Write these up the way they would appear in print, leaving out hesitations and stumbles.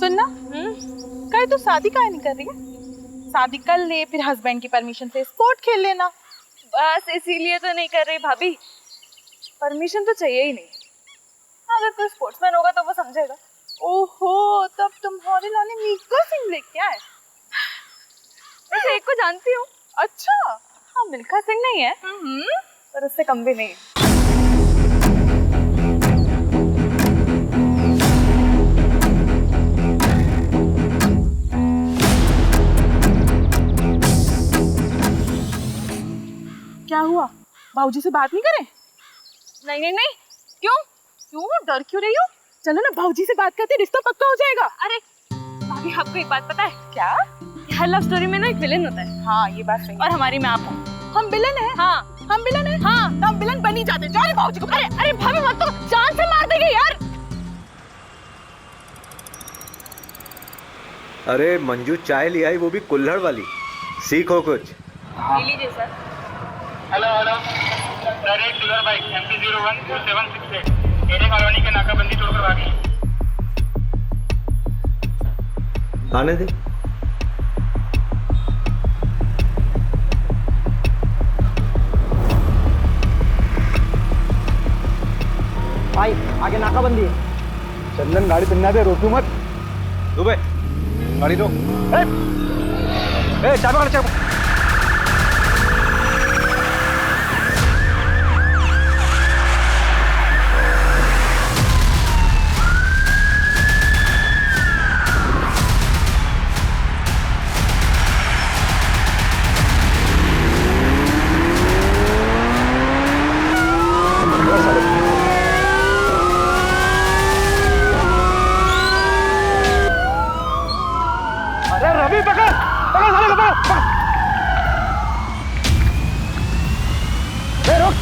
सुनना, कल तू शादी काहे नहीं कर रही है? शादी कर ले, फिर हस्बैंड की परमिशन से स्पोर्ट खेल लेना। बस इसीलिए तो नहीं कर रही भाभी, परमिशन तो चाहिए ही नहीं। अगर कोई स्पोर्ट्समैन होगा तो वो समझेगा। ओहो, तब तुम्हारे लाने मिल्खा सिंह लेके आए। वैसे एक को जानती हूँ। अच्छा, हाँ, मिल्खा सिंह नहीं है पर उससे कम भी नहीं है। क्या हुआ? बाबूजी से बात नहीं करे? नहीं नहीं नहीं, क्यों? क्यों, डर क्यों रही हो? चलो ना, बाबूजी से बात करते, रिश्ता पक्का हो जाएगा। अरे भाभी, आपको एक बात पता है क्या? हर लव स्टोरी में ना एक विलेन होता है। हाँ, ये बात सही है। और हमारी में आप हो। हम विलन हैं? हाँ। हम विलन हैं? हाँ। तो हम विलन बन ही जाते। जाओ रे बाबूजी को। अरे अरे भाभी, मत तो जान से मार देंगे यार। अरे मंजू, चाय ले आई, वो भी कुल्हड़ वाली। सीखो कुछ। ले लीजिए sir. Hello hello, direct sugar bike MP014768 array colony के नाकाबंदी तोड़कर भागी। आने दे। भाई, आगे नाकाबंदी है। चंदन, गाड़ी पिन्ना दे, रोकू मत। दुबे, गाड़ी रोक। चाबी पकड़, चाबी। अरे रवि, पकड़ पकड़ साले को, पकड़। रोक।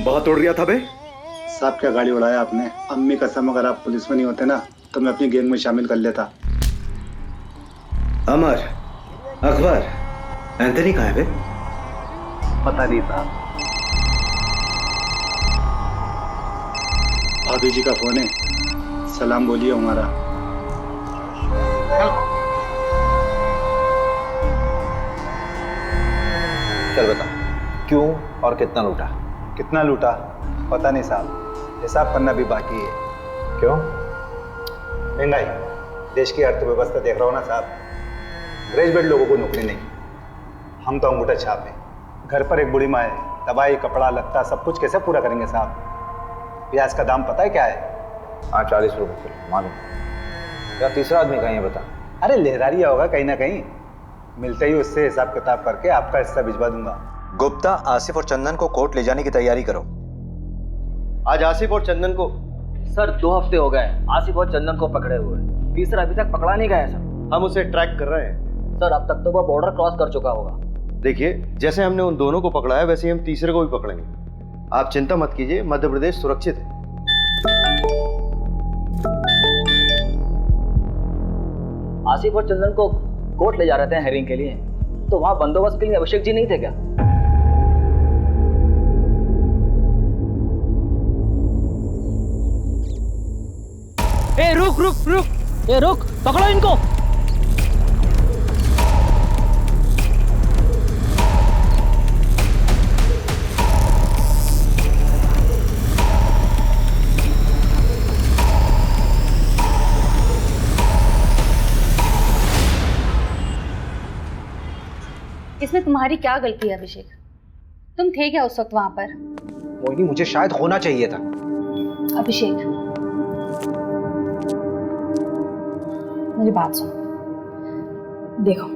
बहुत उड़ रहा था बे। साहब, क्या गाड़ी उड़ाया आपने? अम्मी कसम, अगर आप पुलिस में नहीं होते ना तो मैं अपनी गैंग में शामिल कर लेता। अमर, अकबर, एंथनी कहाँ है बे? पता नहीं साहब। भाभी जी का फोन है, सलाम बोलिए हमारा। चल बता, क्यों और कितना लूटा? कितना लूटा पता नहीं साहब, हिसाब करना भी बाकी है। क्यों? महंगाई, देश की अर्थव्यवस्था देख रहा हो ना साहब। ग्रेजुएट लोगों को नौकरी नहीं, हम तो अंगूठा छाप है। घर पर एक बूढ़ी माँ है, दवाई, कपड़ा, लत्ता सब कुछ कैसे पूरा करेंगे साहब? प्याज का दाम पता है क्या है? हाँ, 40 रुपये किलो, मालूम। या तीसरा आदमी कहीं है बता? अरे लहरारिया होगा कहीं ना कहीं, मिलते ही उससे हिसाब किताब करके आपका हिस्सा भिजवा दूंगा। गुप्ता, आसिफ और चंदन को कोर्ट ले जाने की तैयारी करो। आज आसिफ और चंदन को सर 2 हफ्ते हो गए आसिफ और चंदन को पकड़े हुए। तीसरा अभी तक पकड़ा नहीं गया सर। हम उसे ट्रैक कर रहे हैं। सर, अब तक तो वह बॉर्डर क्रॉस कर चुका होगा। देखिए, जैसे हमने उन दोनों को पकड़ा है वैसे ही हम तीसरे को भी पकड़ेंगे। आप चिंता मत कीजिए, मध्य प्रदेश सुरक्षित है। आसिफ और चंदन को कोर्ट ले जा रहे थे हेयरिंग के लिए, तो वहां बंदोबस्त के लिए अभिषेक जी नहीं थे क्या? ए रुक रुक रुक, ए रुक, पकड़ो इनको। इसमें तुम्हारी क्या गलती है अभिषेक? तुम थे क्या उस वक्त वहां पर? मोहिनी, मुझे शायद होना चाहिए था। अभिषेक, मेरी बात सुनो। देखो,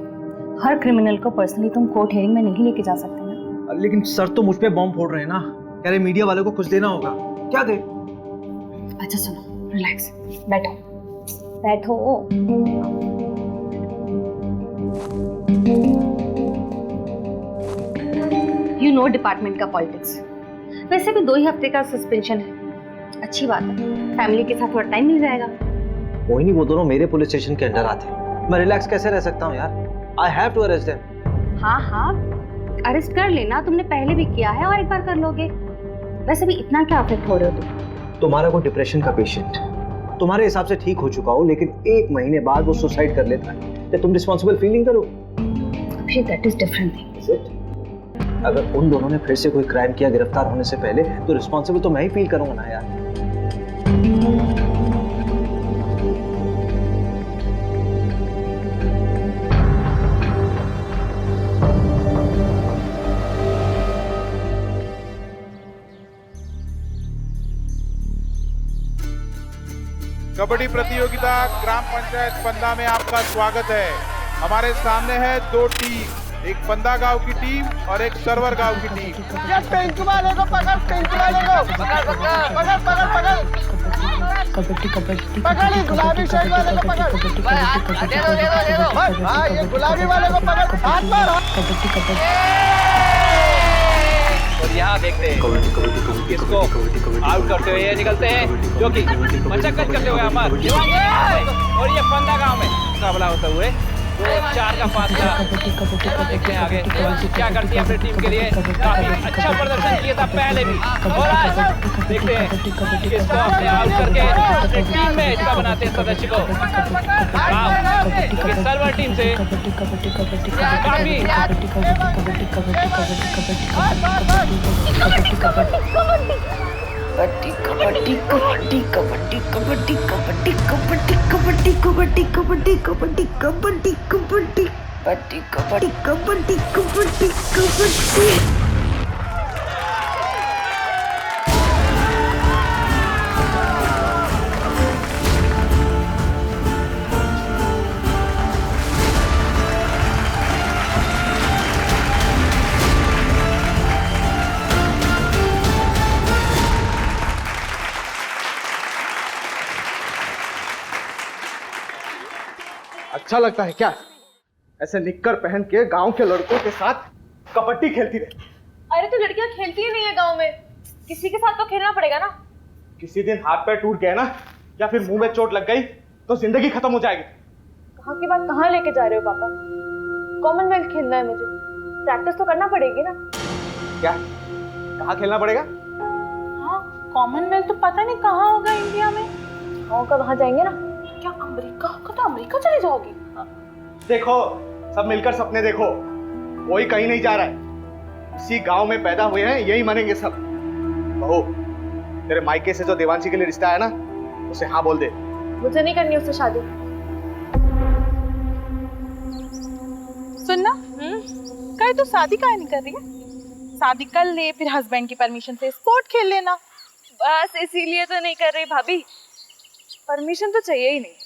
हर क्रिमिनल को पर्सनली तुम कोर्ट हियरिंग में नहीं लेके जा सकते ना। लेकिन सर तो मुझ पे बॉम्ब फोड़ रहे हैं ना, कह रहे मीडिया वालों को कुछ देना होगा। क्या दे? अच्छा सुनो, रिलैक्स, बैठो बैठो। यू नो डिपार्टमेंट का पॉलिटिक्स। वैसे भी 2 ही हफ्ते का सस्पेंशन है, अच्छी बात है, फैमिली के साथ थोड़ा टाइम मिल जाएगा। मोहिनी, वो दोनों मेरे पुलिस स्टेशन के अंडर आते हैं, मैं रिलैक्स कैसे रह सकता हूँ यार? I have to arrest them. हाँ हाँ, अरेस्ट कर लेना, तुमने पहले भी किया है और एक बार कर लोगे। वैसे भी इतना क्या अफेक्ट हो रहे हो तुम? तुम्हारा कोई डिप्रेशन का पेशेंट तुम्हारे हिसाब से ठीक हो चुका हो, लेकिन 1 महीने बाद वो सुसाइड कर लेता है, तो तुम रिस्पॉन्सिबल फील नहीं करो? Abhishek, that is different thing. Is it? अगर उन दोनों ने फिर से कोई क्राइम किया गिरफ्तार होने से पहले, तो रिस्पॉन्सिबल तो मैं ही फील करूंगा ना यार। कबड्डी प्रतियोगिता ग्राम पंचायत पंदा में आपका स्वागत है। हमारे सामने है 2 टीम, एक पंदा गांव की टीम और एक सरवर गांव की टीम। ये पिंक वाले को पकड़, पिंक वाले को पकड़, पकड़ पकड़ पकड़ कबड्डी कबड्डी पकड़, इस गुलाबी शर्ट वाले को पकड़। दे दो। हाँ, ये गुलाबी वाले को पकड़, हाथ मार। कबड्डी कबड्डी। और यहाँ देखते हैं किसको आउट करते हुए ये निकलते हैं, जो कि मशक्कत करते हुए अमर और ये पंदा गांव में मुकाबला होते हुए 2-4 का फासला। देखते हैं आगे क्या करती है अपनी टीम के लिए। काफी अच्छा प्रदर्शन किया था पहले भी, और आज देखते हैं किसको अपने आउट करके अपनी टीम में हिस्सा बनाते हैं सदस्य को। क्योंकि सर्वर टीम से काफी कबड्डी कबड्डी कबड्डी कबड्डी कबड्डी कबड्डी कबड्डी कबड्डी कबड्डी कबड्डी कबड्डी कबड्डी कबड्डी कबड्डी कबड्डी कबड्डी कबड्डी। अच्छा लगता है क्या ऐसे निक्कर पहन के गांव के लड़कों के साथ कबड्डी खेलती रहे? अरे तो लड़कियां खेलती ही नहीं है गांव में, किसी के साथ तो खेलना पड़ेगा ना। किसी दिन हाथ पैर टूट गए ना, या फिर मुंह में चोट लग गई, तो जिंदगी खत्म हो जाएगी। कहाँ की बात कहाँ लेके जा रहे हो पापा? कॉमनवेल्थ खेलना है मुझे, प्रैक्टिस तो करना पड़ेगी ना। क्या? कहाँ खेलना पड़ेगा? हाँ, कॉमनवेल्थ तो पता नहीं कहाँ होगा इंडिया में। गाँव का वहाँ जाएंगे ना। क्या अमेरिका का? तो अमेरिका चले जाओगी? देखो, सब मिलकर सपने देखो, कोई कहीं नहीं जा रहा है। इसी गांव में पैदा हुए हैं, यही मरेंगे सब। बहू, तेरे मायके से जो देवांशी के लिए रिश्ता है ना, उसे हाँ बोल दे। मुझे नहीं करनी उससे शादी। सुनना, कहीं तो शादी काहे नहीं कर रही है? शादी कर ले, फिर हस्बैंड की परमिशन से स्पोर्ट खेल लेना। बस इसीलिए तो नहीं कर रही भाभी, परमिशन तो चाहिए ही नहीं।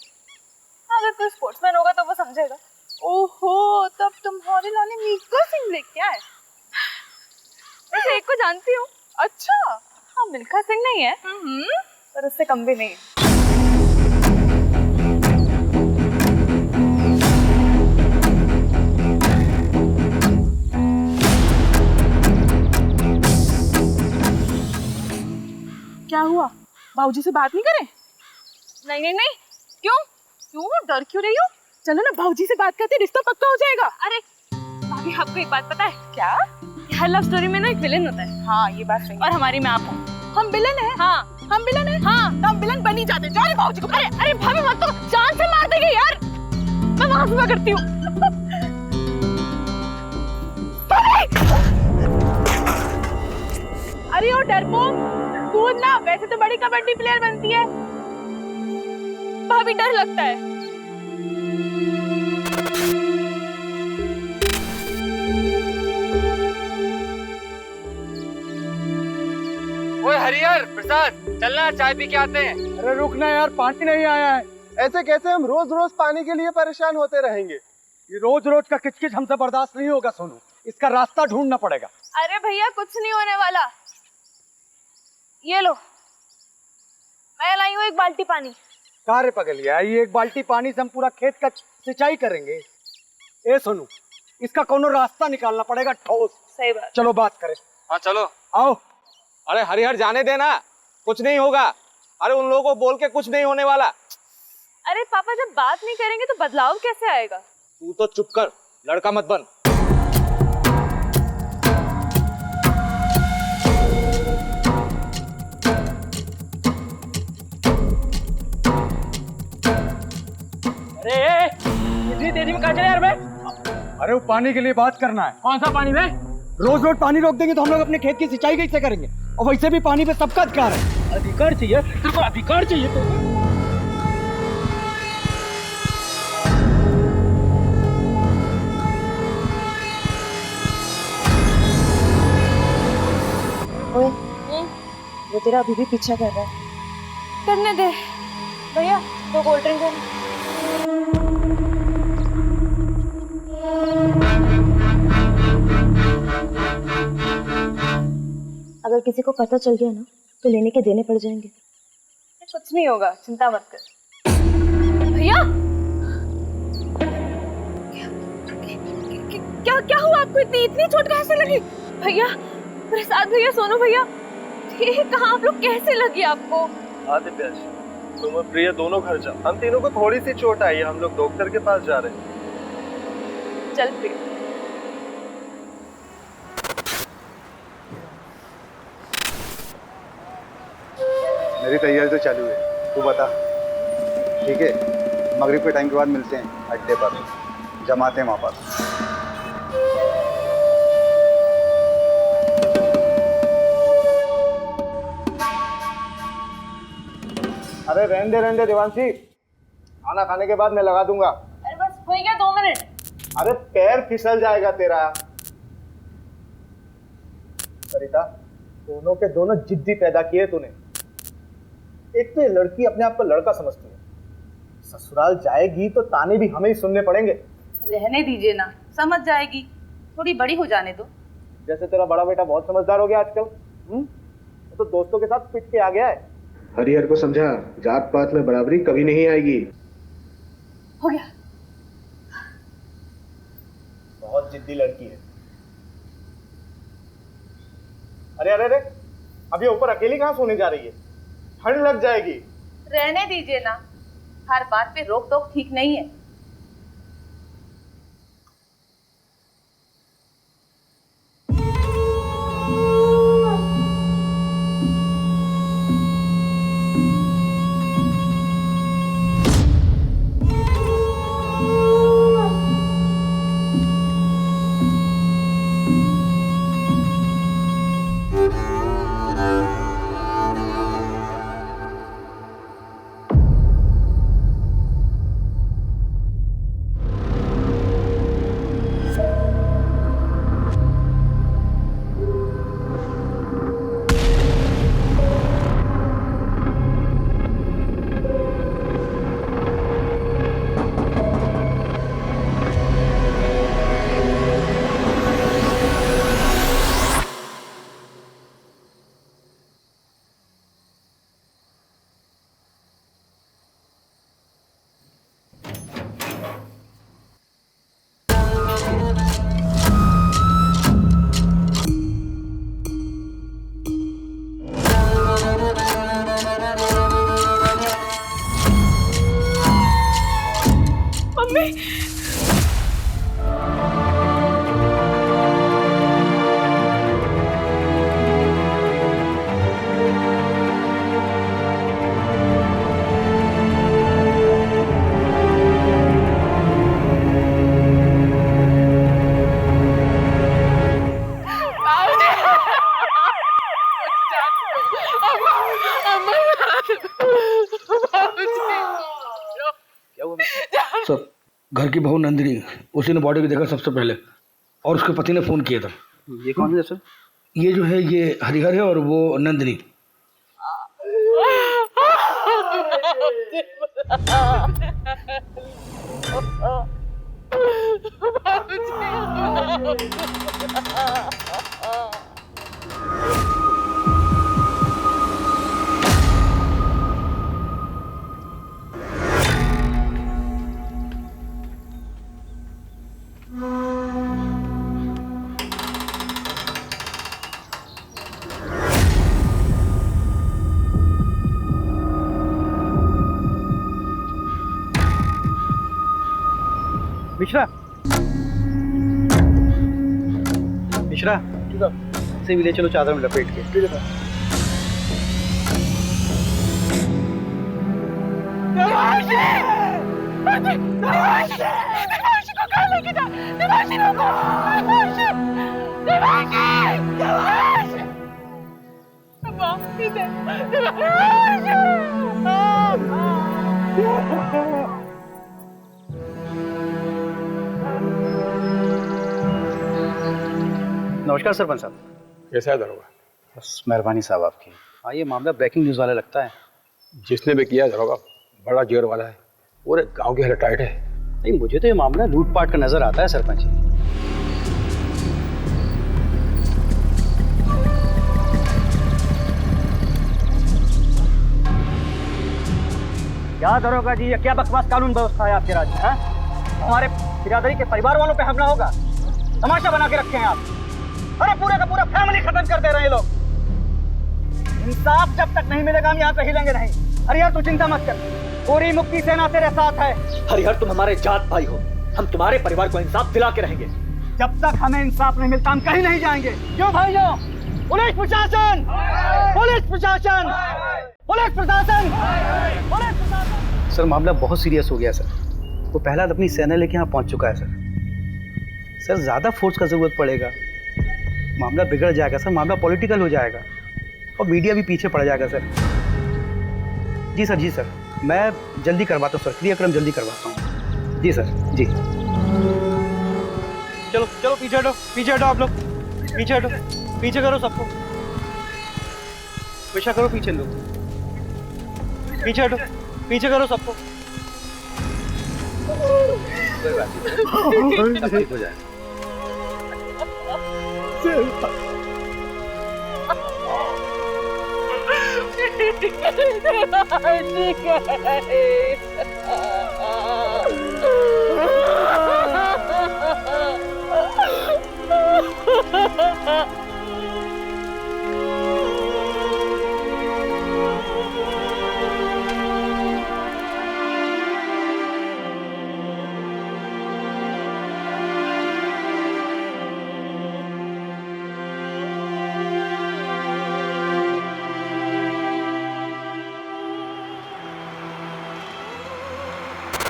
अगर कोई स्पोर्ट्समैन होगा तो वो समझेगा। ओहो, तब तुम्हारे लाने मिल्खा सिंह लेके आए। वैसे एक को जानती हूँ। अच्छा? हाँ, मिल्खा सिंह नहीं है, पर उससे कम भी नहीं है। क्या हुआ? बाबूजी से बात नहीं करें? नहीं नहीं नहीं। क्यों? क्यों? डर क्यों रही हो? चलो ना, भाऊजी से बात करते, रिश्ता पक्का हो जाएगा। अरे भाभी, आपको एक बात पता है क्या? हर लव स्टोरी में ना एक विलेन होता है। हाँ, ये बात सही है। और हमारी में आप हो। हम विलन हैं? हाँ, हम विलन हैं? हाँ, तो हम विलन बन ही जाते। जाओ रे भाऊजी को। अरे अरे भाभी, मत तो जान से मार देंगे यार। मैं वहां सुबह करती हूँ। अरे ओ डरपोक, कूद ना, वैसे तो बड़ी कबड्डी प्लेयर बनती है। भाभी, डर लगता है। ओए हरिहर प्रसाद, चलना चाय पी के आते हैं। अरे रुकना यार, पानी नहीं आया है। ऐसे कैसे हम रोज रोज पानी के लिए परेशान होते रहेंगे? ये रोज रोज का किचकिच हमसे बर्दाश्त नहीं होगा सोनू, इसका रास्ता ढूंढना पड़ेगा। अरे भैया, कुछ नहीं होने वाला। ये लो, मैं लाई हूँ 1 बाल्टी पानी। कारे पगलिया, ये 1 बाल्टी पानी से हम पूरा खेत का सिंचाई करेंगे? ए सोनू, इसका कोनो रास्ता निकालना पड़ेगा ठोस। सही बात। चलो बात करें। हाँ चलो। आओ। अरे हरिहर, जाने देना, कुछ नहीं होगा। अरे उन लोगों को बोल के कुछ नहीं होने वाला। अरे पापा, जब बात नहीं करेंगे तो बदलाव कैसे आएगा? तू तो चुप कर, लड़का मत बन। इतनी तेजी में कहाँ चले यार मैं? अरे वो पानी के लिए बात करना है। कौन सा पानी में? रोज रोज पानी रोक देंगे तो हम लोग अपने खेत की सिंचाई कैसे करेंगे? और वैसे भी पानी पे सबका अधिकार है। अधिकार चाहिए? तेरे को अधिकार चाहिए तो? ओए, वो तेरा अभी भी पीछा कर रहा है। करने दे भैया, तो कोल्ड ड्रिंक देना। अगर किसी को पता चल गया ना तो लेने के देने पड़ जाएंगे। कुछ नहीं होगा, चिंता मत कर। भैया क्या क्या हुआ आपको? इतनी चोट कहाँ से लगी? भैया, प्रसाद भैया, सोनू भैया, ये कहाँ आप लोग कैसे लगी आपको? आदित्य, तुम और प्रिया दोनों घर जाओ। हम तीनों को थोड़ी सी चोट आई है, हम लोग डॉक्टर के पास जा रहे हैं। चल प्रिया। मेरी तैयारी तो चालू है, तू बता। ठीक है, मगरिब के टाइम के बाद मिलते हैं अड्डे पर, जमाते हैं वहाँ पर। अरे रहने दे देवांशी, खाना खाने के बाद मैं लगा दूंगा। अरे बस हो गया 2 मिनट। अरे पैर फिसल जाएगा तेरा। सरिता, दोनों के दोनों जिद्दी पैदा किए तूने। एक तो ये लड़की अपने आप को लड़का समझती है, ससुराल जाएगी तो ताने भी हमें ही सुनने पड़ेंगे। रहने दीजिए ना, समझ जाएगी, थोड़ी बड़ी हो जाने दो। जैसे तेरा बड़ा बेटा बहुत समझदार हो गया आजकल, तो दोस्तों के साथ पिट के आ गया है। हरिहर को समझा, जात पात में बराबरी कभी नहीं आएगी। हो गया। बहुत जिद्दी लड़की है। अरे अरे अरे, अभी ऊपर अकेली कहाँ सोने जा रही है? ठंड लग जाएगी। रहने दीजिए ना, हर बात पे रोक टोक ठीक नहीं है। सर, घर की बहू नंदिनी, उसी ने बॉडी को देखा सबसे पहले, और उसके पति ने फोन किया था। ये कौन है सर? ये जो है ये हरिहर है और वो नंदिनी। मिश्रा, मिश्रा, से भी ले चलो चादर में लपेट के। ठीक है सर। देवांशी को कहाँ लेके जा? देवांशी रोको! देवांशी! देवांशी! माफी दे! देवांशी! नमस्कार सरपंच साहब। कैसा है दरोगा? बस मेहरबानी साहब आपकी। हाँ, ये मामला ब्रेकिंग न्यूज़ वाला लगता है। जिसने भी किया दरोगा बड़ा जोर वाला है, पूरे गांव की हालत टाइट है। नहीं, मुझे तो ये मामला लूटपाट का नजर आता है सरपंच जी। क्या दरोगा जी, ये क्या बकवास कानून व्यवस्था है आपके राज्य में? हमारे बिरादरी के परिवार वालों पे हमला होगा, तमाशा बना के रखे हैं आप। अरे पूरे का पूरा फैमिली खत्म कर दे रहे हैं लोग। इंसाफ जब तक नहीं मिलेगा हम यहाँ पे हिलेंगे नहीं। हरिहर तू चिंता मत कर, पूरी मुक्ति सेना तेरे साथ है। हरिहर तुम हमारे जात भाई हो, हम तुम्हारे परिवार को इंसाफ दिला के रहेंगे। जब तक हमें इंसाफ नहीं मिलता हम कहीं नहीं जाएंगे। क्यों भाइयों? पुलिस प्रशासन, पुलिस प्रशासन, पुलिस प्रशासन, पुलिस प्रशासन। सर मामला बहुत सीरियस हो गया सर। वो पहला अपनी सेना लेके यहाँ पहुंच चुका है सर। सर ज्यादा फोर्स का जरूरत पड़ेगा, मामला बिगड़ जाएगा सर, मामला पॉलिटिकल हो जाएगा और मीडिया भी पीछे पड़ जाएगा सर। जी सर, जी सर, मैं जल्दी करवाता हूँ सर, क्रियाक्रम जल्दी करवाता हूँ। जी सर, जी। चलो चलो पीछे हटो, पीछे हटो आप लोग, पीछे हटो, पीछे करो सबको, पीछा करो पीछे लोग, पीछे हटो, पीछे करो सबको। कोई बात नहीं, सब ठीक हो जाएगा।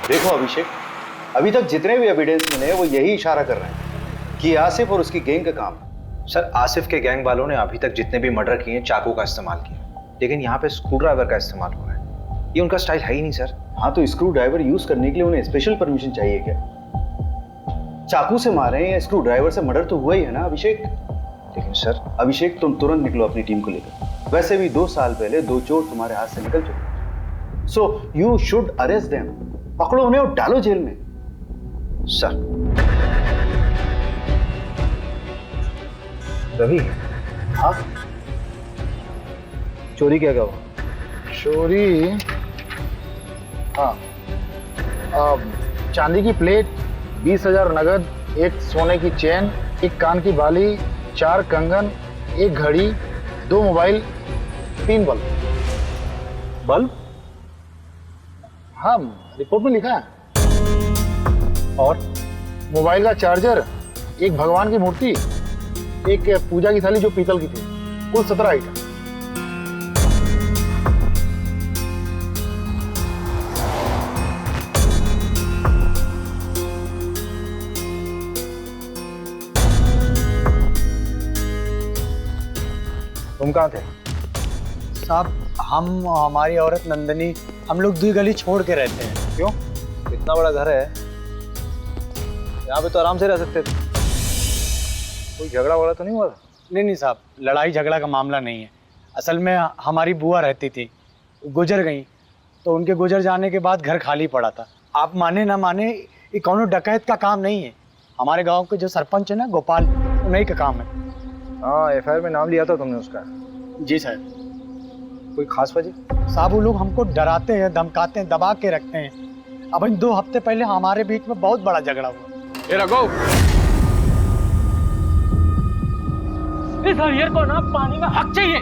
देखो अभिषेक, अभी तक जितने भी एविडेंस मिले वो यही इशारा कर रहे हैं कि आसिफ और उसकी गैंग का काम है। सर आसिफ के गैंग वालों ने अभी तक जितने भी मर्डर किए चाकू का इस्तेमाल किया, लेकिन यहाँ पे स्क्रू ड्राइवर का इस्तेमाल हुआ है। ये उनका स्टाइल है ही नहीं सर। हाँ तो स्क्रू ड्राइवर यूज करने के लिए उन्हें स्पेशल परमिशन चाहिए क्या? चाकू से मारे या स्क्रू ड्राइवर से मर्डर तो हुआ ही है ना अभिषेक। लेकिन सर अभिषेक तुम तुरंत निकलो अपनी टीम को लेकर। वैसे भी 2 साल पहले 2 चोर तुम्हारे हाथ से निकल चुके, so you should arrest them. पकड़ो उन्हें और डालो जेल में। सर रवि, हाँ चोरी क्या हुआ? चोरी, हाँ चांदी की प्लेट, 20,000 नगद, 1 सोने की चेन, 1 कान की बाली, 4 कंगन, 1 घड़ी, 2 मोबाइल, 3 बल्ब। बल्ब? हाँ रिपोर्ट में लिखा है। और मोबाइल का चार्जर, 1 भगवान की मूर्ति, 1 पूजा की थाली जो पीतल की थी, कुल 17 आइटम। तुम कहाँ थे? साहब हम, हमारी औरत नंदनी, हम लोग 2 गली छोड़ के रहते हैं। क्यों? इतना बड़ा घर है, यहाँ पे तो आराम से रह सकते थे। कोई झगड़ा वगड़ा तो नहीं हुआ? नहीं साहब, लड़ाई झगड़ा का मामला नहीं है। असल में हमारी बुआ रहती थी, गुजर गई, तो उनके गुजर जाने के बाद घर खाली पड़ा था। आप माने ना माने, ये कौनो डकैत का काम नहीं है। हमारे गांव के जो सरपंच है ना गोपाल, उन्हीं का काम है। हाँ FIR में नाम लिया था तुमने उसका? जी सर। कोई खास वजह? साहब वो लोग हमको डराते हैं, धमकाते हैं, दबा के रखते हैं। अब 2 हफ्ते पहले हमारे बीच में बहुत बड़ा झगड़ा हुआ। ए रघु, इस हरिहर को ना पानी में हक चाहिए।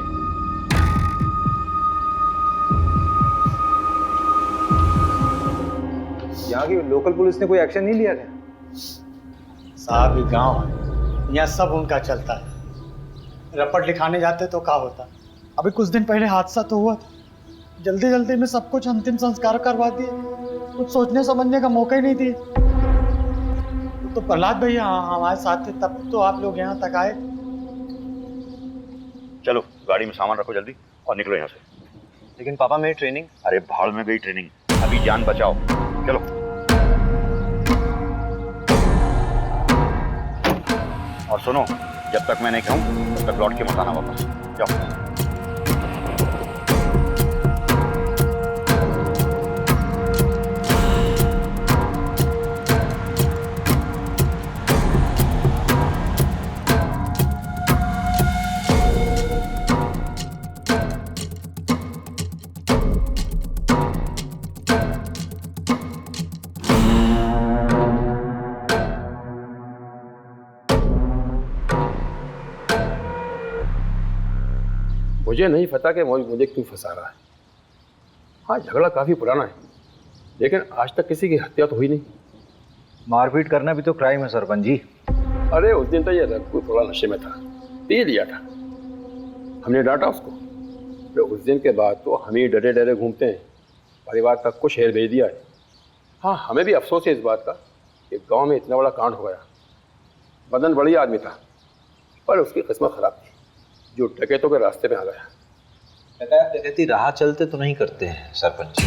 यहाँ की लोकल पुलिस ने कोई एक्शन नहीं लिया क्या? साहब ये गांव है, यहाँ सब उनका चलता है। रपट लिखाने जाते तो क्या होता। अभी कुछ दिन पहले हादसा तो हुआ था, जल्दी जल्दी में सब कुछ अंतिम संस्कार करवा दिए। कुछ सोचने समझने का मौका ही नहीं दिए। तो प्रहलाद भैया हमारे साथ थे, तब तो आप लोग यहाँ तक आए। चलो गाड़ी में सामान रखो जल्दी और निकलो यहाँ से। लेकिन पापा मेरी ट्रेनिंग। अरे भाड़ में गई ट्रेनिंग, अभी जान बचाओ। चलो। और सुनो, जब तक मैं नहीं कहूँ तब तक लौट के मत आना वापस। जाओ। मुझे नहीं पता कि मुझे क्यों फंसा रहा है। हाँ, झगड़ा काफी पुराना है, लेकिन आज तक किसी की हत्या तो हुई नहीं। मारपीट करना भी तो क्राइम है सरपंच जी। अरे उस दिन तो ये कोई थोड़ा नशे में था, पी लिया था, हमने डांटा उसको। तो उस दिन के बाद तो हम ही डरे डरे घूमते हैं, परिवार तक को शहर भेज दिया है। हाँ, हमें भी अफसोस है इस बात का कि गांव में इतना बड़ा कांड हो गया। मदन बढ़िया आदमी था, पर उसकी किस्मत खराब थी, जो डकैतों के रास्ते में आ गया। डकैती राह चलते तो नहीं करते हैं सरपंच।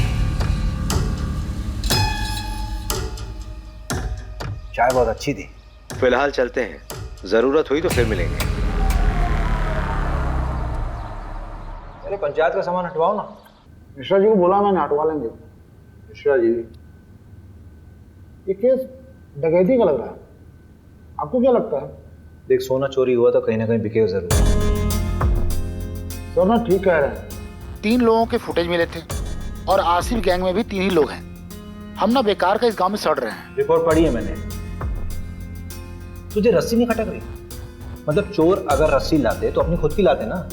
चाय बहुत अच्छी थी। फिलहाल चलते हैं, जरूरत हुई तो फिर मिलेंगे। अरे पंचायत का सामान हटवाओ ना। मिश्रा जी को बोला मैंने, हटवा लेंगे। मिश्रा जी, ये केस डकैती का लग रहा है, आपको क्या लगता है? देख, सोना चोरी हुआ तो कहीं ना कहीं बिकेगा जरूर। सर ना ठीक कह रहे हैं। 3 लोगों के फुटेज मिले थे और आसिफ गैंग में भी 3 ही लोग हैं। हम ना बेकार का इस गांव में सड़ रहे हैं। रिपोर्ट पढ़ी है मैंने। तुझे रस्सी नहीं खटक रही? मतलब चोर अगर रस्सी लाते तो अपनी खुद की लाते ना।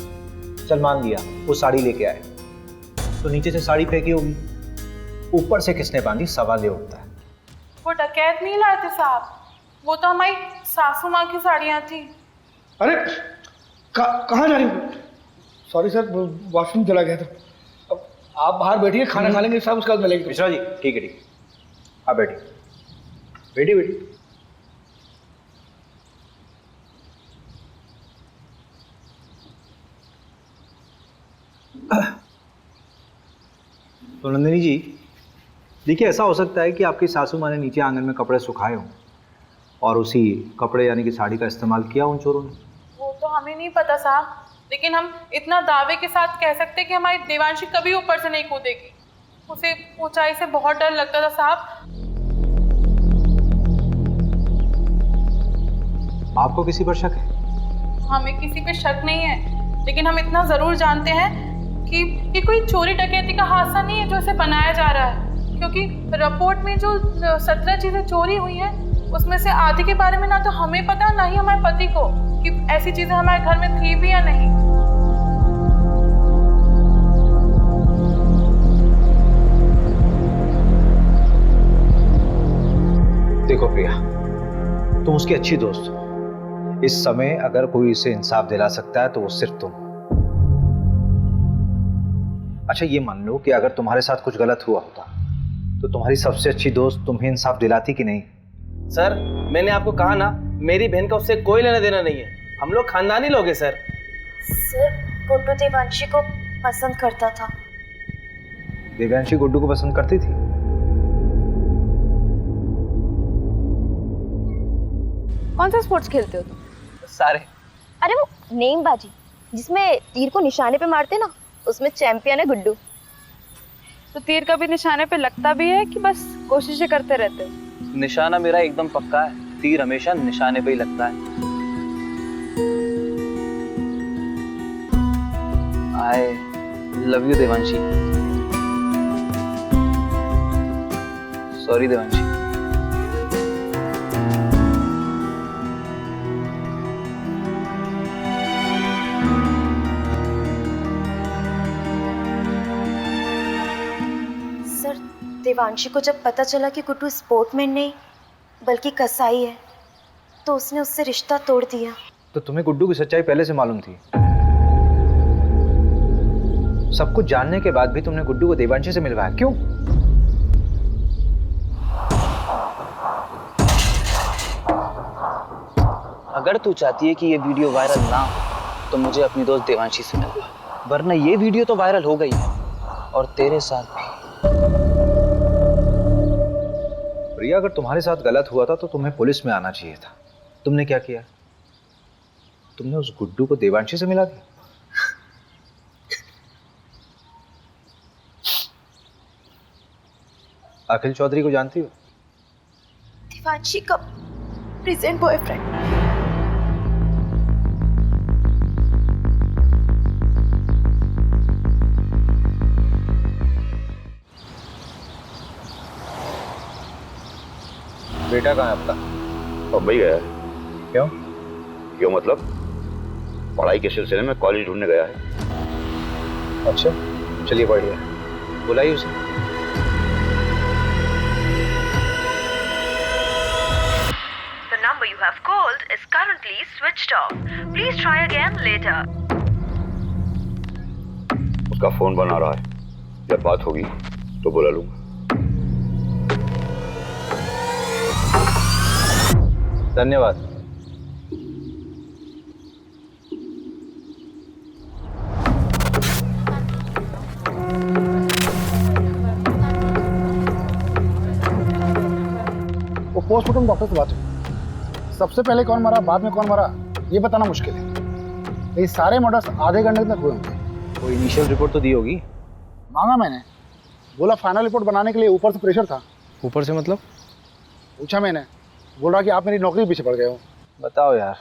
चल मान लिया वो साड़ी लेके आए, तो नीचे से साड़ी फेंकी होगी, ऊपर से किसने बांधी, सवाल ये उठता है। वो डकैत नहीं लाए थे साहब, वो तो हमारी सासू माँ की साड़ियाँ थी। अरे कहाँ जा रही हो? सॉरी सर, वॉशरूम चला गया था। अब आप बाहर बैठिए, खाना खा लेंगे सब, उसके बाद मिलेंगे। मिश्रा जी, ठीक है, आप बैठिए। बैठिए। तो नंदिनी जी, देखिए, ऐसा हो सकता है कि आपकी सासू माँ ने नीचे आंगन में कपड़े सुखाए हों और उसी कपड़े यानी कि साड़ी का इस्तेमाल किया उन चोरों ने। वो तो हमें नहीं पता साहब, लेकिन हम इतना दावे के साथ कह सकते कि हमारी देवांशी कभी ऊपर से नहीं कूदेगी। उसे ऊंचाई से बहुत डर लगता था साहब। आपको किसी पर शक है? हमें किसी पे शक नहीं है, लेकिन हम इतना जरूर जानते हैं कि ये कोई चोरी डकैती का हादसा नहीं है जो इसे बनाया जा रहा है, क्योंकि रिपोर्ट में जो 17 चीजें चोरी हुई हैं उसमें से आधी के बारे में ना तो हमें पता, ना ही हमारे पति को कि ऐसी चीजें हमारे घर में थी भी या नहीं। देखो प्रिया, तुम उसकी अच्छी दोस्त हो। इस समय अगर कोई इसे इंसाफ दिला सकता है तो वो सिर्फ तुम। अच्छा, ये मान लो कि अगर तुम्हारे साथ कुछ गलत हुआ होता तो तुम्हारी सबसे अच्छी दोस्त तुम्हें इंसाफ दिलाती कि नहीं? सर, मैंने आपको कहा ना, मेरी बहन का उससे कोई लेना देना नहीं है। हम लोग खानदानी लोग हैं सर। सर, गुड्डू देवांशी को पसंद करता था। देवांशी गुड्डू को पसंद करती थी? कौन सा स्पोर्ट्स खेलते हो तुम? सारे। अरे वो नेमबाजी, जिसमें तीर को निशाने पे मारते ना, उसमें चैंपियन है गुड्डू। तो तीर कभी निशाने पे लगता भी है कि बस कोशिशें करते रहते हो? निशाना मेरा एकदम पक्का है, तीर हमेशा निशाने पे ही लगता है। I love you Devanshi. Sorry Devanshi. Sir, Devanshi को जब पता चला कि गुड्डू स्पोर्टमैन नहीं बल्कि कसाई है, तो उसने उससे रिश्ता तोड़ दिया। तो तुम्हें गुड्डू की सच्चाई पहले से मालूम थी? सब कुछ जानने के बाद भी तुमने गुड्डू को देवांशी से मिलवाया, क्यों? अगर तू चाहती है कि ये वीडियो वायरल ना हो तो मुझे अपनी दोस्त देवांशी से मिलवा, वरना ये वीडियो तो वायरल हो गई है और तेरे साथ भी। प्रिया, अगर तुम्हारे साथ गलत हुआ था तो तुम्हें पुलिस में आना चाहिए था। तुमने क्या किया? तुमने उस गुड्डू को देवांशी से मिला दिया। अखिल चौधरी को जानती हो? देवांशी का प्रेजेंट बॉयफ्रेंड। बेटा कहाँ है आपका? मुंबई गया है। क्यों? क्यों मतलब पढ़ाई के सिलसिले में कॉलेज ढूंढने गया है। अच्छा, चलिए बढ़िया, बुलाइए उसे। The number you have called is currently switched off. Please try again later. उसका फोन बना रहा है, जब बात होगी तो बुला लूंगा। धन्यवाद। वो पोस्टमार्टम डॉक्टर से बात हुई। सबसे पहले कौन मरा, बाद में कौन मरा, ये बताना मुश्किल है। ये सारे मर्डर्स आधे घंटे तक हुए होंगे। कोई इनिशियल रिपोर्ट तो दी होगी? मांगा मैंने, बोला फाइनल रिपोर्ट बनाने के लिए ऊपर से प्रेशर था। ऊपर से मतलब? पूछा मैंने, बोल रहा कि आप मेरी नौकरी के पीछे पड़ गए हो। बताओ यार,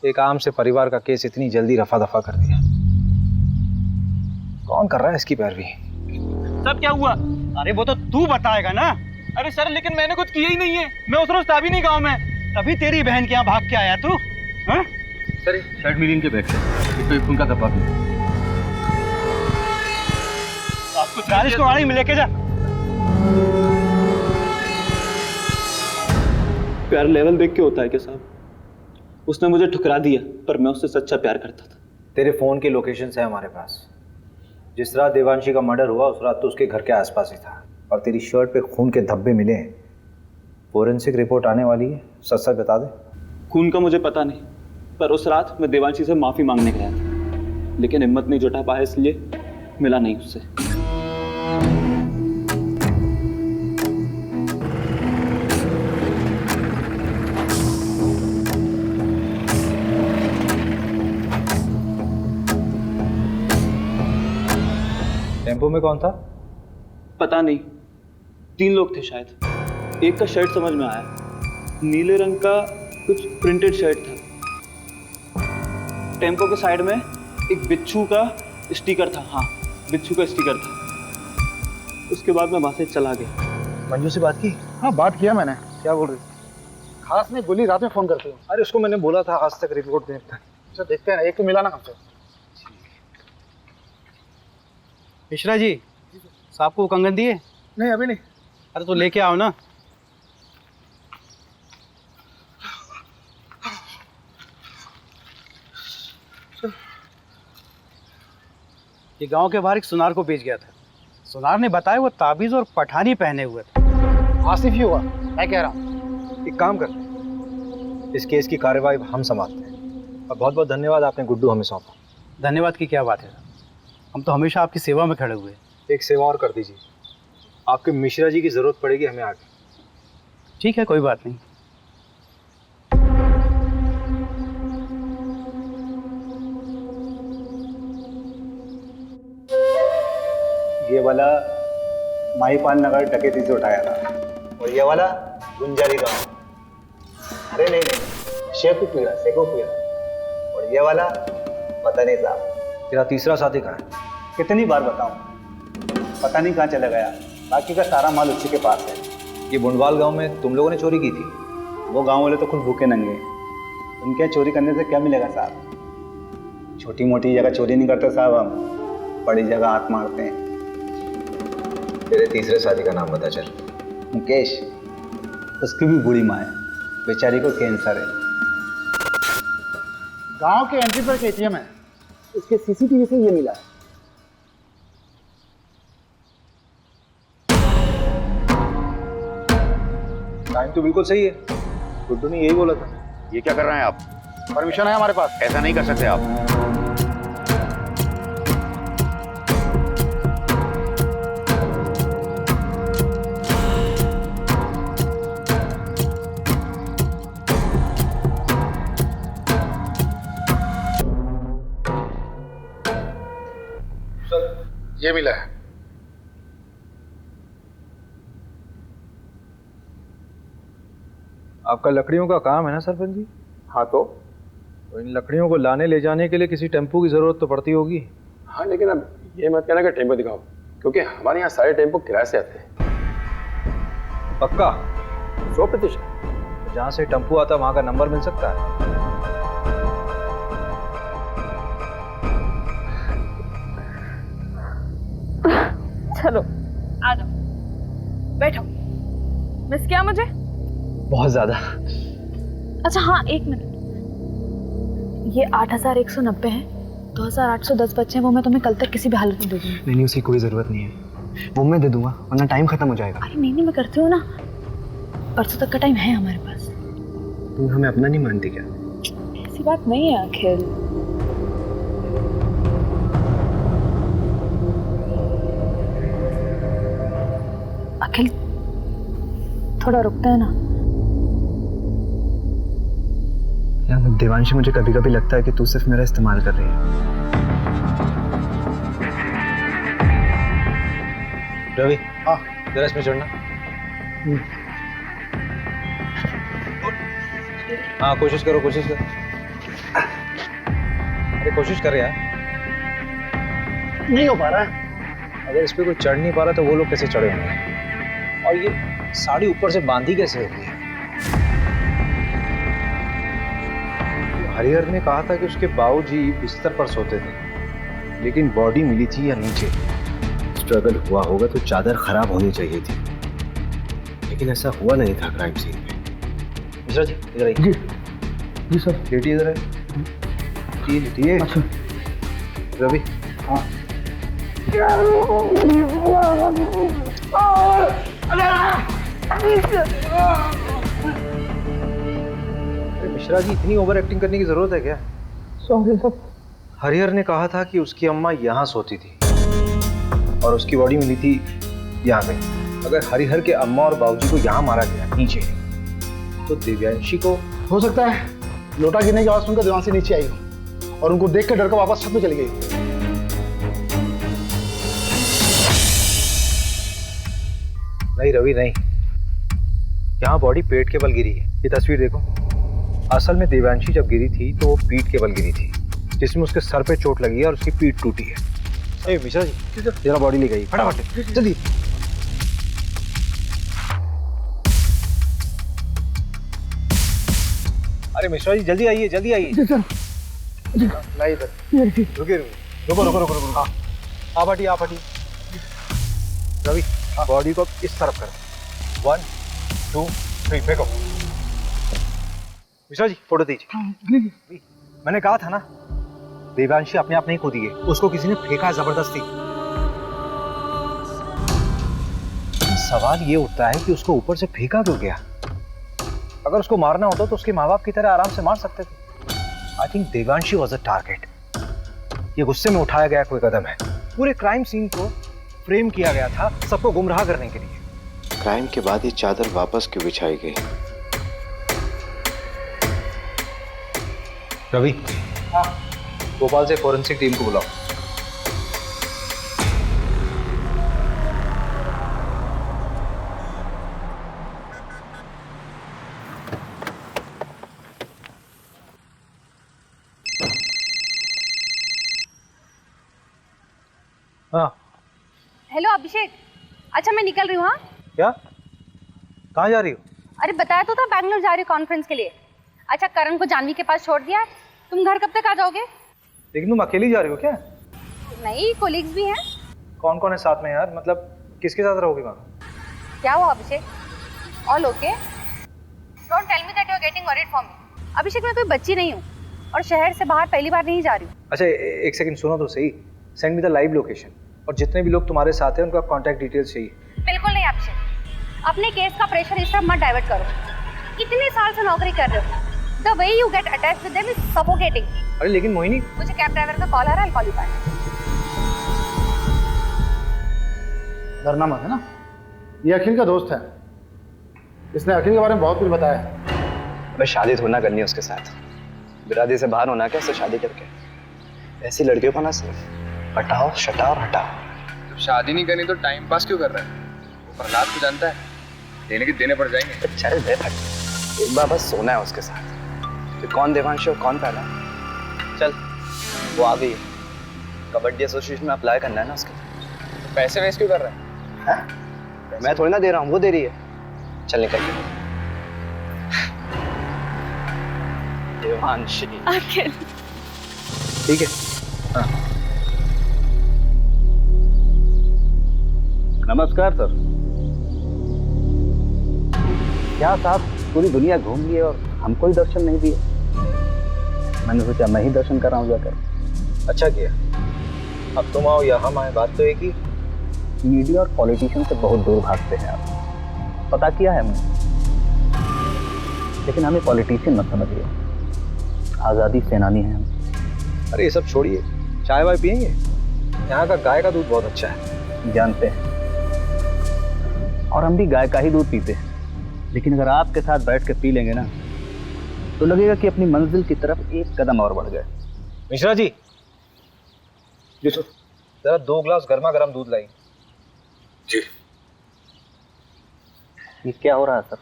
एक आम से परिवार का केस इतनी जल्दी रफा दफा कर दिया। कौन कर रहा है इसकी पैरवी? सब क्या हुआ? अरे वो तो तू बताएगा ना। अरे सर, लेकिन मैंने कुछ किया ही नहीं है। मैं उस रोज था भी नहीं गाँव में, तभी तेरी बहन के यहाँ भाग के आया तू। सर, शर्ट मिलीन के बैग से इसमें खून का धब्बा भी। आपको 40 को गाड़ी में लेके जा। प्यार लेवल देख के होता है क्या साहब? उसने मुझे ठुकरा दिया, पर मैं उससे सच्चा प्यार करता था। तेरे फोन के लोकेशन है हमारे पास। जिस रात देवांशी का मर्डर हुआ उस रात तो उसके घर के आसपास ही था, और तेरी शर्ट पे खून के धब्बे मिले हैं। फोरेंसिक रिपोर्ट आने वाली है, सच सच बता दे। खून का मुझे पता नहीं, पर उस रात मैं देवांशी से माफी मांगने गया था, लेकिन हिम्मत नहीं जुटा पाया, इसलिए मिला नहीं उससे। टेम्पो में कौन था? पता नहीं, 3 लोग थे शायद। एक का शर्ट समझ में आया, नीले रंग का कुछ प्रिंटेड शर्ट था। टेम्पो के साइड में एक बिच्छू का स्टिकर था। हाँ, बिच्छू का स्टिकर था। उसके बाद मैं वहां से चला गया। मंजू से बात की? हाँ, बात किया मैंने। क्या बोल रही? खास में गोली रात में फोन करती हूँ। अरे उसको मैंने बोला था आज तक रिपोर्ट देता। अच्छा, देखते हैं ना, एक तो मिला ना हमसे। मिश्रा जी, साहब को कंगन दिए? नहीं, अभी नहीं। अरे तो लेके आओ ना। ये गांव के बाहर एक सुनार को बेच गया था। सुनार ने बताया वो ताबीज और पठानी पहने हुए थे। आसिफ ही हुआ, मैं कह रहा हूँ। एक काम करते हैं, इस केस की कार्रवाई हम संभालते हैं। और बहुत बहुत धन्यवाद, आपने गुड्डू हमें सौंपा। धन्यवाद की क्या बात है, हम तो हमेशा आपकी सेवा में खड़े हुए। एक सेवा और कर दीजिए, आपके मिश्रा जी की जरूरत पड़ेगी हमें आगे। ठीक है, कोई बात नहीं। ये वाला माईपाल नगर डकैती से उठाया था, और ये वाला गुंजारी गांव। अरे नहीं नहीं, शेखुपीरा। और ये वाला पता नहीं साहब। तेरा तीसरा साथी कहाँ है? कितनी बार बताऊं, पता नहीं कहाँ चला गया। बाकी का सारा माल उसी के पास है। ये बुंडवाल गांव में तुम लोगों ने चोरी की थी? वो गांव वाले तो खुद भूखे नंगे, उनके चोरी करने से क्या मिलेगा साहब। छोटी मोटी जगह चोरी नहीं करते साहब हम, बड़ी जगह हाथ मारते हैं। तेरे तीसरे साथी का नाम बता चल। मुकेश, उसकी भी बुरी माँ है, बेचारी को कैंसर है। गांव के एंट्री पर एटीएम है, उसके सीसीटीवी से ये मिला है। टाइम तो बिल्कुल सही है, गुड्डू ने यही बोला था। ये क्या कर रहे हैं आप? परमिशन है हमारे पास। ऐसा नहीं कर सकते आप। ये मिला है। आपका लकड़ियों का काम है ना सरपंच जी? हाँ तो इन लकड़ियों को लाने ले जाने के लिए किसी टेम्पो की जरूरत तो पड़ती होगी। हाँ, लेकिन अब ये मत कहना कि टेम्पो दिखाओ, क्योंकि हमारे यहाँ सारे टेम्पो किराए से आते हैं। पक्का? 100%। जहाँ से टेम्पो आता वहाँ का नंबर मिल सकता है? चलो आ जाओ, बैठो। मिस किया मुझे? बहुत ज्यादा। अच्छा हाँ, एक मिनट। ये 8190 है, 2810 बच्चे हैं, वो मैं तुम्हें कल तक किसी भी हालत में दे दूंगी। नहीं, उसकी कोई जरूरत नहीं है, वो मैं दे दूंगा, वरना टाइम खत्म हो जाएगा। अरे नहीं, मैं करती हूँ ना, परसों तक का टाइम है हमारे पास। तुम हमें अपना नहीं मानती क्या? ऐसी बात नहीं है अखिल। अखिल थोड़ा रुकते हैं ना। यार देवांशी, मुझे कभी कभी लगता है कि तू सिर्फ मेरा इस्तेमाल कर रही है। रवि, हाँ जरा इसमें चढ़ना। हाँ कोशिश करो, कोशिश करो। अरे कोशिश कर यार। नहीं हो पा रहा है। अगर इस पे कोई चढ़ नहीं पा रहा तो वो लोग कैसे चढ़े होंगे? और ये साड़ी ऊपर से बांधी कैसे होगी? हरिहर ने कहा था कि उसके बाबूजी बिस्तर पर सोते थे, लेकिन बॉडी मिली थी या नीचे। स्ट्रगल हुआ होगा तो चादर खराब होनी चाहिए थी, लेकिन ऐसा हुआ नहीं था क्राइम सीन पे। मिश्रा जी इधर आइए। जी जी सर। लेटिए इधर है। लेटिए। अच्छा रवि। हाँ। मिश्रा जी, इतनी ओवर एक्टिंग करने की जरूरत है क्या? Sorry sir. हरिहर ने कहा था कि उसकी अम्मा यहाँ सोती थी और उसकी बॉडी मिली थी यहाँ पे। अगर हरिहर के अम्मा और बाबूजी को यहाँ मारा गया नीचे, तो दिव्यांशी को हो सकता है लोटा गिरने की आवाज सुनकर देवांशी नीचे आई हो और उनको देख कर डर कर वापस छत में चली गई। नहीं रवि नहीं, यहाँ बॉडी पेट के बल गिरी है। ये तस्वीर देखो। असल में देवांशी जब गिरी थी तो वो पीठ के बल गिरी थी, जिसमें उसके सर पे चोट लगी है और उसकी पीठ टूटी है। ए मिश्रा जी, जरा बॉडी ले गई फटाफट जल्दी। अरे मिश्रा जी जल्दी आइए, जल्दी आइए। लाइए इधर। रुकिए रुको रुको रुको रुको। हाँ आप हटिए, आप हटिए। रवि बॉडी को इस तरफ करो। 1 2 3 फेंको। मिश्रा जी फोटो दीजिए। मैंने कहा था ना, देवांशी अपने आप नहीं कूदी है, उसको किसी ने फेंका जबरदस्ती। सवाल ये उठता है कि उसको ऊपर से फेंका क्यों गया? अगर उसको मारना होता तो उसके माँ बाप की तरह आराम से मार सकते थे। I think Devanshi was a target. ये गुस्से में उठाया गया कोई कदम है। पूरे क्राइम सीन को फ्रेम किया गया था सबको गुमराह करने के लिए। क्राइम के बाद ये चादर वापस क्यों बिछाई गई? रवि, हाँ भोपाल से फोरेंसिक टीम को बुलाओ। हाँ हेलो अभिषेक, अच्छा मैं निकल रही हूँ। हाँ क्या? कहाँ जा रही हो? अरे बताया तो था बैंगलोर जा रही हूँ कॉन्फ्रेंस के लिए। अच्छा करण को जानवी के पास छोड़ दिया है, तुम घर कब तक आ जाओगे? लेकिन तुम अकेली जा रही हो क्या? नहीं, कोलिग्स भी हैं। कौन कौन है साथ में यार? मतलब किसके साथ रहोगे वहाँ? क्या हुआ Abhishek? All okay? Don't tell me that you are getting worried for me. Abhishek मैं कोई बच्ची नहीं हूँ और शहर से बाहर पहली बार नहीं जा रही हूँ। अच्छा एक सेकंड सुनो तो सही। Send me the live location और जितने भी लोग तुम्हारे साथ हैं उनका कांटेक्ट डिटेल्स चाहिए। बिल्कुल नहीं अभिषेक, अपने केस का प्रेशर इस तरफ मत डाइवर्ट करो। कितने साल से नौकरी कर रहे हो, The way you get attached with them is suffocating. अरे लेकिन मोहिनी, मुझे कैब ड्राइवर का कॉल आ रहा है, I'll call you back. डरना मत, है ना? ये अखिल का दोस्त है, इसने अखिल के बारे में बहुत कुछ बताया है। मैं शादी थोड़ी ना करनी है उसके साथ, बिरादरी से बाहर होना क्या उससे शादी करके। ऐसी लड़कियों को ना सिर्फ हटाओ, शटाओ और हटाओ। जब शादी नहीं करनी तो टाइम पास क्यों कर रहा है? वो प्रहलाद को जानता है, देने के देने पड़ जाएंगे। चल दे भाई, एक बार बस सोना है उसके साथ। तो कौन देवांश और कौन पहला? चल वो आ गई, कबड्डी एसोसिएशन में अप्लाई करना है ना उसके। तो पैसे वेस्ट क्यों कर रहा है? मैं थोड़ी ना दे रहा हूँ, वो दे रही है। चल निकल के। देवांशी अखिल ठीक है। हाँ। नमस्कार सर। क्या साहब पूरी दुनिया घूम लिए और हमको ही दर्शन नहीं दिए? मैंने सोचा मैं ही दर्शन कर रहा हूँ जाकर। अच्छा किया। अब तुम आओ या हम आए, बात तो एक ही। मीडिया और पॉलिटिशियन से बहुत दूर भागते हैं आप, पता किया है हमने। लेकिन हमें पॉलिटिशियन मत समझिए, आज़ादी सेनानी हैं हम। अरे ये सब छोड़िए, चाय वाय पियेंगे? यहाँ का गाय का दूध बहुत अच्छा है। जानते हैं, और हम भी गाय का ही दूध पीते हैं। लेकिन अगर आपके साथ बैठ के पी लेंगे ना, तो लगेगा कि अपनी मंजिल की तरफ एक कदम और बढ़ गए। मिश्रा जी, जी सर, जरा 2 गिलास गर्मा गर्म दूध लाई। जी। ये क्या हो रहा है सर?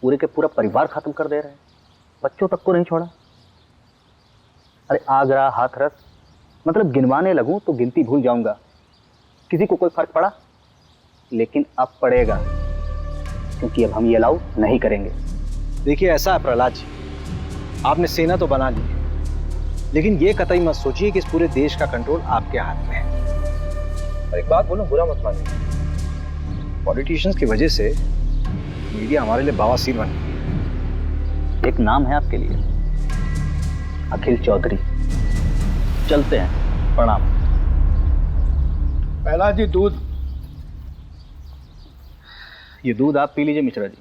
पूरे के पूरा परिवार खत्म कर दे रहे हैं, बच्चों तक को नहीं छोड़ा। अरे आगरा, हाथरस, मतलब गिनवाने लगूं तो गिनती भूल जाऊंगा। किसी को कोई फर्क पड़ा? लेकिन अब पड़ेगा, क्योंकि अब हम ये अलाउ नहीं करेंगे। देखिए ऐसा है प्रहलाद जी, आपने सेना तो बना ली है, लेकिन ये कतई मत सोचिए कि इस पूरे देश का कंट्रोल आपके हाथ में है। और एक बात बोलूं, बुरा मत मानिए, पॉलिटिशियंस की वजह से मीडिया हमारे लिए बवासीर बन गई। एक नाम है आपके लिए, अखिल चौधरी। चलते हैं, प्रणाम। पहला जी दूध। ये दूध आप पी लीजिए मिश्रा जी,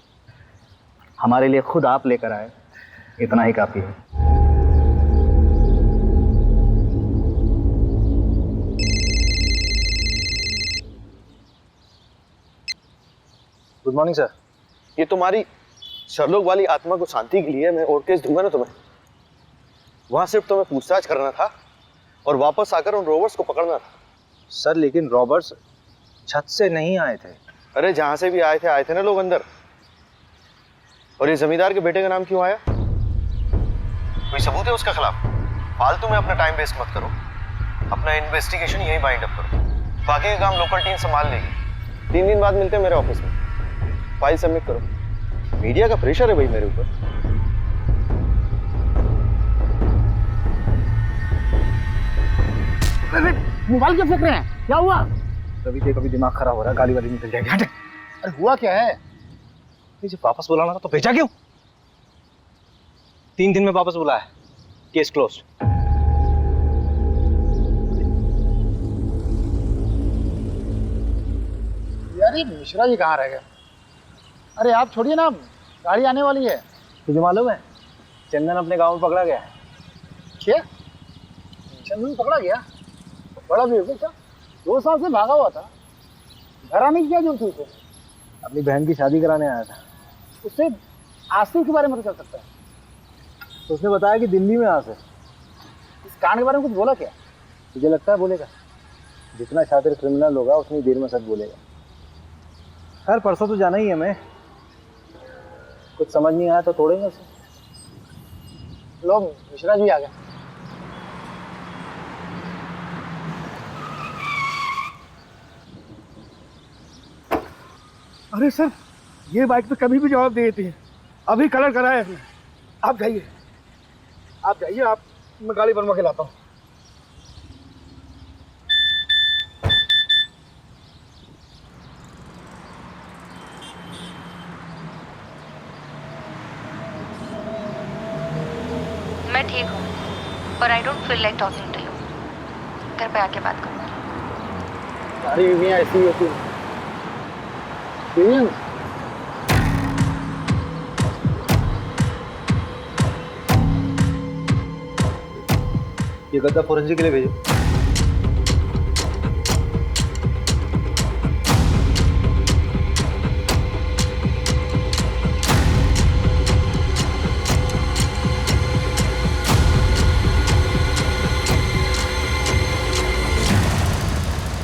हमारे लिए खुद आप लेकर आए, इतना ही काफी है। Good morning sir. ये तुम्हारी सरलोक वाली आत्मा को शांति के लिए मैं और केस दूंगा ना तुम्हें। वहां सिर्फ तुम्हें पूछताछ करना था और वापस आकर उन रोबर्स को पकड़ना था। सर लेकिन रॉबर्ट्स छत से नहीं आए थे। अरे जहां से भी आए थे ना लोग अंदर। और ये जमींदार के बेटे का नाम क्यों आया? कोई सबूत है उसके खिलाफ? फालतू में अपना टाइम वेस्ट मत करो, अपना इन्वेस्टिगेशन यही बाइंड अप करो। बाकी का काम लोकल टीम संभाल लेगी। 3 दिन बाद मिलते हैं मेरे ऑफिस में, फाइल सबमिट करो। मीडिया का प्रेशर है भाई मेरे ऊपर। मोबाइल क्यों फेंक रहे हैं? क्या हुआ? कभी दिमाग खराब हो रहा है, गाली वाली निकल जाएगी। हट। अरे हुआ क्या है? जब वापस बुलाना था तो भेजा क्यों? 3 दिन में वापस बुलाया, केस क्लोज। यार ये मिश्रा जी कहाँ रह गए? अरे आप छोड़िए ना, गाड़ी आने वाली है। तुझे मालूम है चंदन अपने गांव में पकड़ा गया है। क्या? चंदन पकड़ा गया? बड़ा बेवकूफ था, 2 साल से भागा हुआ था। घर आने की क्या जरूरत थी उसे? अपनी बहन की शादी कराने आया था। उससे आसिफ के बारे में तो चल सकता है। तो उसने बताया कि दिल्ली में आसिफ। इस कांड के बारे में कुछ बोला क्या? तुझे लगता है बोलेगा? जितना शातिर क्रिमिनल होगा उतनी देर में सच बोलेगा। खैर परसों तो जाना ही है हमें। कुछ समझ नहीं आया तो तोड़ेंगे उसे। लो मिश्रा जी आ गए। अरे सर, ये बाइक तो कभी भी जवाब दे देती है। अभी कलर कराया है। आप जाइए, आप मैं गाड़ी बनवा के लाता हूँ। मैं ठीक हूँ, पर I don't feel like talking to you. घर पे आके बात करूँगी। सारी बीवियाँ ऐसी ही होती हैं। ये गद्दा फोरेंसिक के लिए भेजो।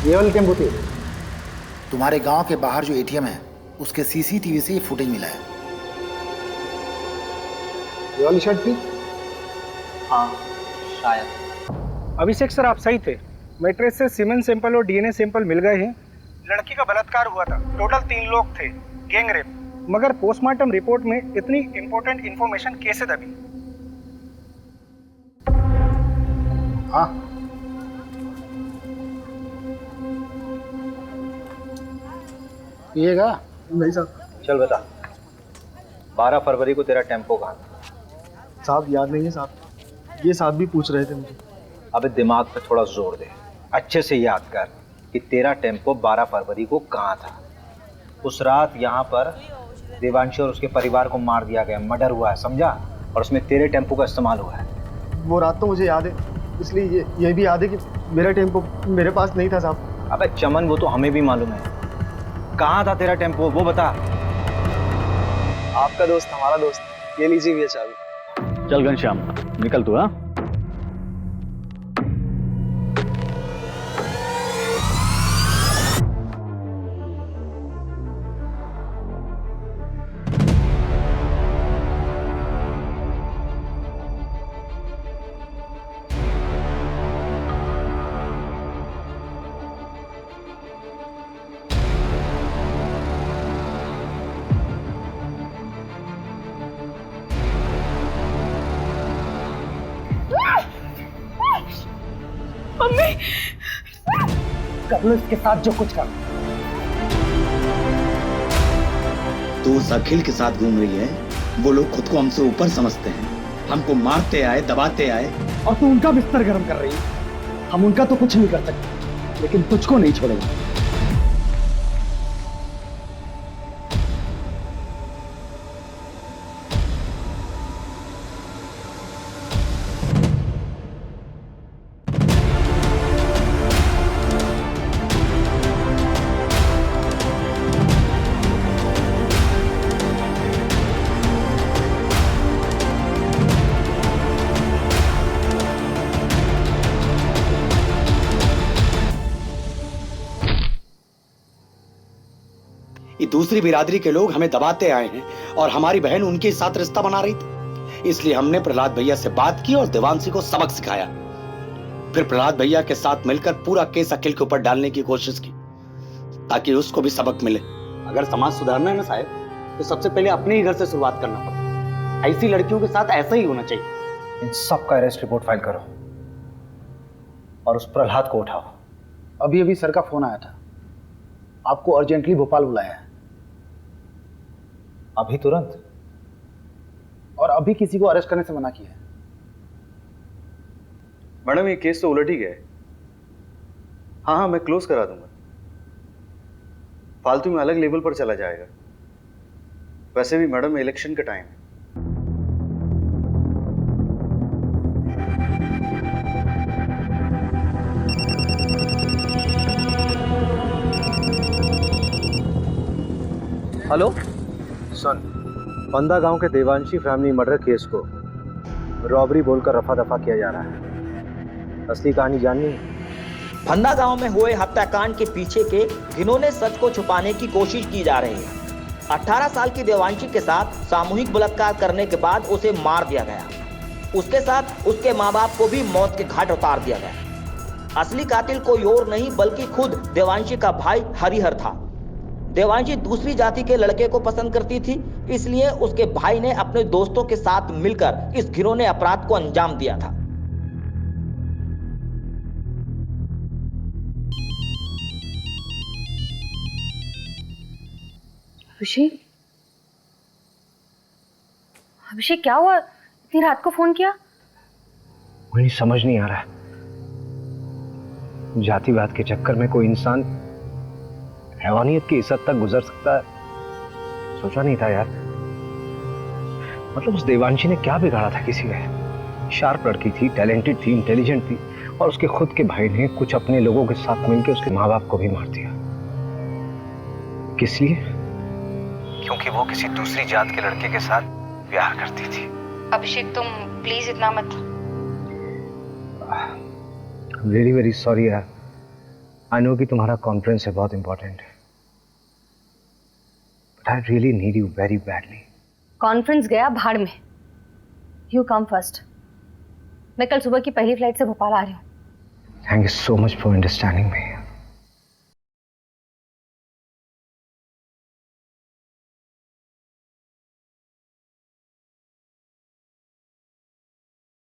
ये वाली टेम्पो थी। तुम्हारे गांव के बाहर जो एटीएम है उसके सीसीटीवी से ये फुटेज मिला है। ये वाली शर्ट थी? हाँ शायद। अभिषेक सर आप सही थे, मैट्रेस से सीमेंट सैंपल और डीएनए सैंपल मिल गए हैं। लड़की का बलात्कार हुआ था, टोटल 3 लोग थे, गैंग रेप। मगर पोस्टमार्टम रिपोर्ट में इतनी इंपॉर्टेंट इंफॉर्मेशन कैसे दबी? हाँ पिएगा? नहीं साहब। चल बता, 12 फरवरी को तेरा टेम्पो कहाँ था? साहब याद नहीं है साहब, ये साहब भी पूछ रहे थे मुझे। अबे दिमाग पे थोड़ा जोर दे, अच्छे से याद कर कि तेरा टेम्पो 12 फरवरी को कहाँ था। उस रात यहाँ पर देवांशी और उसके परिवार को मार दिया गया, मर्डर हुआ है, समझा? और उसमें तेरे टेम्पो का इस्तेमाल हुआ है। वो रात तो मुझे याद है, इसलिए ये भी याद है कि मेरा टेम्पो मेरे पास नहीं था साहब। अबे चमन, वो तो हमें भी मालूम है। कहाँ था तेरा टेम्पो, वो बता। आपका दोस्त हमारा दोस्त, ये लीजिए भैया चाबी। चल घनश्याम निकल तू। हाँ मम्मी कर लो इसके साथ जो कुछ कर। तो उस अखिल के साथ घूम रही है। वो लोग खुद को हमसे ऊपर समझते हैं, हमको मारते आए, दबाते आए। और तू उनका बिस्तर गर्म कर रही है। हम उनका तो कुछ नहीं कर सकते, लेकिन तुझको नहीं छोड़ेंगे। दूसरी बिरादरी के लोग हमें दबाते आए हैं और हमारी बहन उनके साथ रिश्ता बना रही थी। इसलिए हमने प्रहलाद भैया से बात की और देवांशी को सबक सिखाया। फिर प्रहलाद भैया के साथ मिलकर पूरा केस अखिल के ऊपर डालने की कोशिश की ताकि उसको भी सबक मिले। अगर समाज सुधारना है ना साहब, तो सबसे पहले अपने ही घर से शुरुआत करना पड़ता। ऐसी लड़कियों के साथ ऐसा ही होना चाहिए। इन सब का अरेस्ट रिपोर्ट फाइल करो और उस प्रहलाद को उठाओ। अभी अभी सर का फोन आया था, आपको अर्जेंटली भोपाल बुलाया है। अभी तुरंत? और अभी किसी को अरेस्ट करने से मना किया है। मैडम ये केस तो उलट ही गया है। हाँ मैं क्लोज करा दूंगा, फालतू में अलग लेवल पर चला जाएगा। वैसे भी मैडम इलेक्शन का टाइम है। हेलो सुन, बंदा गांव के देवांशी फैमिली मर्डर केस को रॉबरी बोलकर रफा दफा किया जा रहा है। असली कहानी जाननी है? फंदा गांव में हुए हत्याकांड के पीछे के घिनौने सच को छुपाने की कोशिश की जा रही है। 18 साल की देवांशी के साथ सामूहिक बलात्कार करने के बाद उसे मार दिया गया। उसके साथ उसके माँ बाप को भी मौत के घाट उतार दिया गया। असली कातिल कोई और नहीं बल्कि खुद देवांशी का भाई हरिहर था। देवांशी दूसरी जाति के लड़के को पसंद करती थी, इसलिए उसके भाई ने अपने दोस्तों के साथ मिलकर इस घिनौने अपराध को अंजाम दिया था। अभिषेक, अभिषेक क्या हुआ? इतनी रात को फोन किया? मुझे समझ नहीं आ रहा है, जातिवाद के चक्कर में कोई इंसान हैवानियत की इस हद तक गुजर सकता है, सोचा नहीं था यार। मतलब उस देवांशी ने क्या बिगाड़ा था किसी का? शार्प लड़की थी, टैलेंटेड थी, इंटेलिजेंट थी, और उसके खुद के भाई ने कुछ अपने लोगों के साथ मिलकर उसके माँ बाप को भी मार दिया। किस लिए? क्योंकि वो किसी दूसरी जात के लड़के के साथ प्यार करती थी। अभिषेक तुम प्लीज इतना मत। वेरी वेरी सॉरी यार। आई नो कि तुम्हारा कॉन्फ्रेंस है, बहुत इंपॉर्टेंट है, but I really need you very badly. Conference गया भाड़ में। You come first. मैं कल सुबह की पहली फ्लाइट से भोपाल आ रही हूँ। Thank you so much for understanding me.